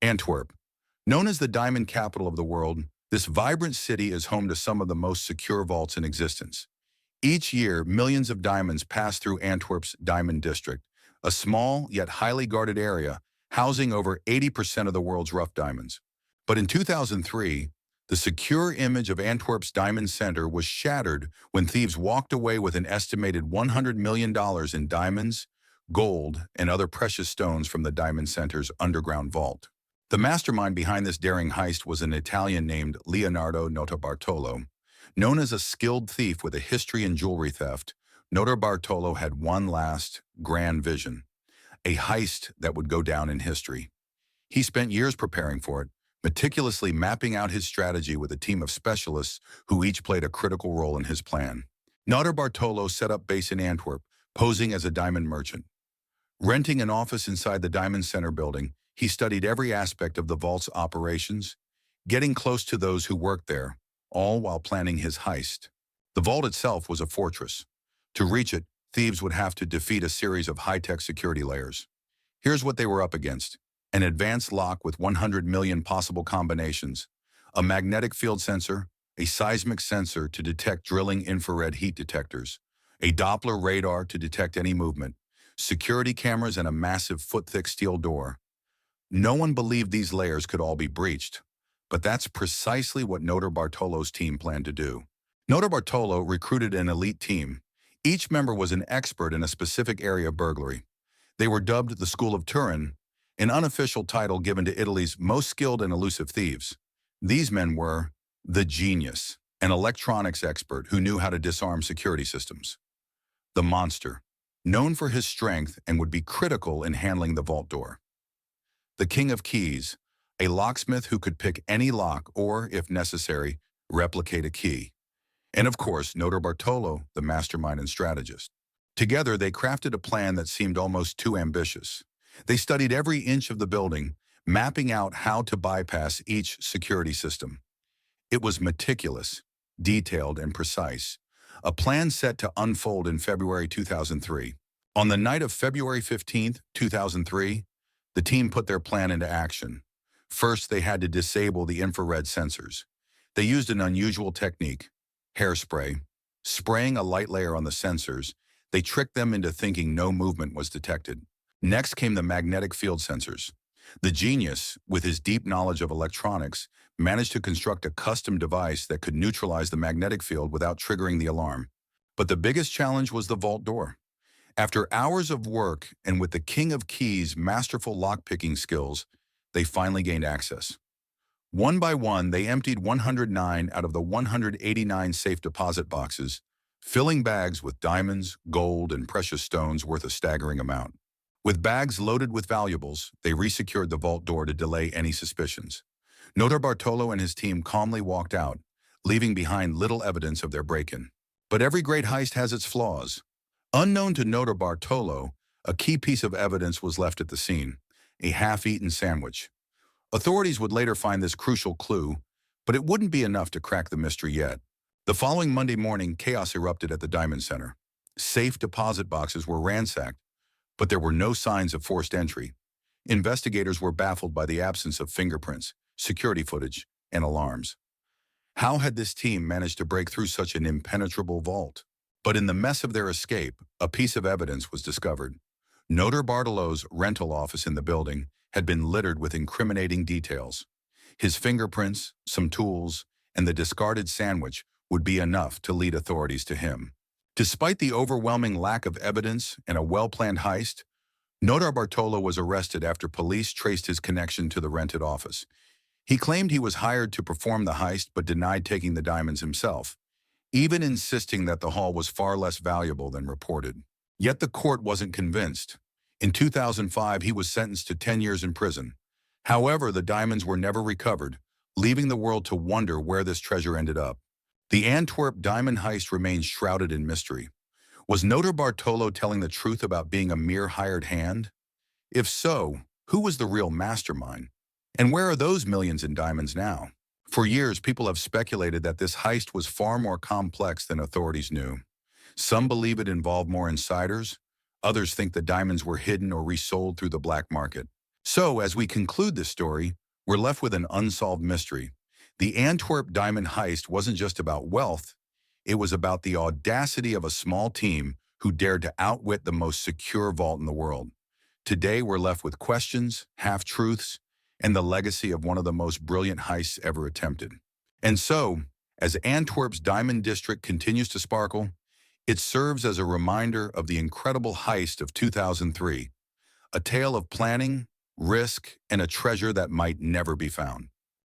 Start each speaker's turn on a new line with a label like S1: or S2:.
S1: Antwerp. Known as the diamond capital of the world, this vibrant city is home to some of the most secure vaults in existence. Each year, millions of diamonds pass through Antwerp's Diamond District, a small yet highly guarded area housing over 80% of the world's rough diamonds. But in 2003, the secure image of Antwerp's Diamond Center was shattered when thieves walked away with an estimated $100 million in diamonds, gold, and other precious stones from the Diamond Center's underground vault. The mastermind behind this daring heist was an Italian named Leonardo Notarbartolo. Known as a skilled thief with a history in jewelry theft, Notarbartolo had one last, grand vision, a heist that would go down in history. He spent years preparing for it, meticulously mapping out his strategy with a team of specialists who each played a critical role in his plan. Notarbartolo set up base in Antwerp, posing as a diamond merchant. Renting an office inside the Diamond Center building, he studied every aspect of the vault's operations, getting close to those who worked there, all while planning his heist. The vault itself was a fortress. To reach it, thieves would have to defeat a series of high-tech security layers. Here's what they were up against: an advanced lock with 100 million possible combinations, a magnetic field sensor, a seismic sensor to detect drilling infrared heat detectors, a Doppler radar to detect any movement, security cameras, and a massive foot-thick steel door. No one believed these layers could all be breached, but that's precisely what Notarbartolo's team planned to do. Notarbartolo recruited an elite team. Each member was an expert in a specific area of burglary. They were dubbed the School of Turin, an unofficial title given to Italy's most skilled and elusive thieves. These men were the Genius, an electronics expert who knew how to disarm security systems; the Monster, known for his strength and would be critical in handling the vault door; the King of Keys, a locksmith who could pick any lock or, if necessary, replicate a key; and of course, Notarbartolo, the mastermind and strategist. Together, they crafted a plan that seemed almost too ambitious. They studied every inch of the building, mapping out how to bypass each security system. It was meticulous, detailed, and precise, a plan set to unfold in February 2003. On the night of February 15, 2003, the team put their plan into action. First, they had to disable the infrared sensors. They used an unusual technique: hairspray. Spraying a light layer on the sensors, they tricked them into thinking no movement was detected. Next came the magnetic field sensors. The Genius, with his deep knowledge of electronics, managed to construct a custom device that could neutralize the magnetic field without triggering the alarm. But the biggest challenge was the vault door. After hours of work and with the King of Keys' masterful lock-picking skills, they finally gained access. One by one, they emptied 109 out of the 189 safe deposit boxes, filling bags with diamonds, gold, and precious stones worth a staggering amount. With bags loaded with valuables, they resecured the vault door to delay any suspicions. Notarbartolo and his team calmly walked out, leaving behind little evidence of their break-in. But every great heist has its flaws. Unknown to Notarbartolo, a key piece of evidence was left at the scene: a half-eaten sandwich. Authorities would later find this crucial clue, but it wouldn't be enough to crack the mystery yet. The following Monday morning, chaos erupted at the Diamond Center. Safe deposit boxes were ransacked, but there were no signs of forced entry. Investigators were baffled by the absence of fingerprints, security footage, and alarms. How had this team managed to break through such an impenetrable vault? But in the mess of their escape, a piece of evidence was discovered. Notarbartolo's rental office in the building had been littered with incriminating details. His fingerprints, some tools, and the discarded sandwich would be enough to lead authorities to him. Despite the overwhelming lack of evidence and a well-planned heist, Notarbartolo was arrested after police traced his connection to the rented office. He claimed he was hired to perform the heist but denied taking the diamonds himself, even insisting that the haul was far less valuable than reported. Yet the court wasn't convinced. In 2005, he was sentenced to 10 years in prison. However, the diamonds were never recovered, leaving the world to wonder where this treasure ended up. The Antwerp Diamond heist remains shrouded in mystery. Was Notarbartolo telling the truth about being a mere hired hand? If so, who was the real mastermind? And where are those millions in diamonds now? For years, people have speculated that this heist was far more complex than authorities knew. Some believe it involved more insiders. Others think the diamonds were hidden or resold through the black market. So, as we conclude this story, we're left with an unsolved mystery. The Antwerp Diamond Heist wasn't just about wealth, it was about the audacity of a small team who dared to outwit the most secure vault in the world. Today, we're left with questions, half-truths, and the legacy of one of the most brilliant heists ever attempted. And so, as Antwerp's Diamond District continues to sparkle, it serves as a reminder of the incredible heist of 2003, a tale of planning, risk, and a treasure that might never be found.